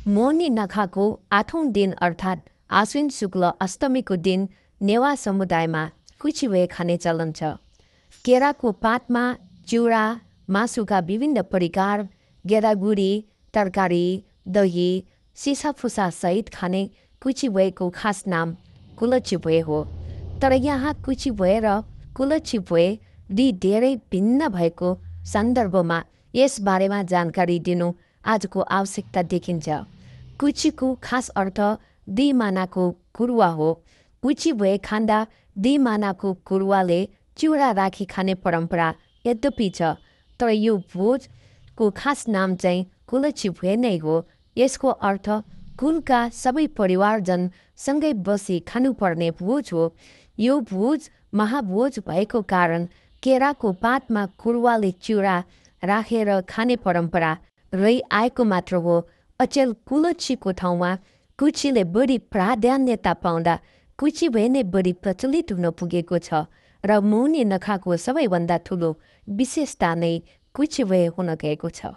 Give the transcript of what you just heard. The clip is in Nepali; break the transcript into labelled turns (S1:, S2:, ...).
S1: मौनी नखाको 8औं दिन अर्थात् आश्विन शुक्ल अष्टमीको दिन नेवा समुदायमा कुचिवे खाने चलन छ। केराको पातमा चिउरा, मासुका विभिन्न परिकार, गेडागुडी, तरकारी, दही, सिसाफुसा सहित खाने कुचिवेको खास नाम कुलचिवे हो। तर यहाँ कुचिवे र कुलचिवे दुई धेरै भिन्न भएको सन्दर्भमा यस बारेमा जानकारी दिनु आजको आवश्यकता देखिन्छ। कुचीको खास अर्थ दिमानाको कुरुवा हो। कुचिवे खाँदा दिमानाको कुरुवाले चिउरा राखी खाने परम्परा यद्यपि छ, तर यो भोजको खास नाम चाहिँ कुलचिवे नै हो। यसको अर्थ कुलका सबै परिवारजन सँगै बसी खानुपर्ने भोज हो। यो भोज महाभोज भएको कारण केराको पातमा कुरुवाले चिउरा राखेर खाने परम्परा रही आएको मात्र हो। अचेल कुलचीको ठाउँमा कुचीले बढी प्राधान्यता पाउँदा कुचिवे नै बढी प्रचलित हुन पुगेको छ र मौनी नखाको सबैभन्दा ठुलो विशेषता नै कुचिवे हुन गएको छ।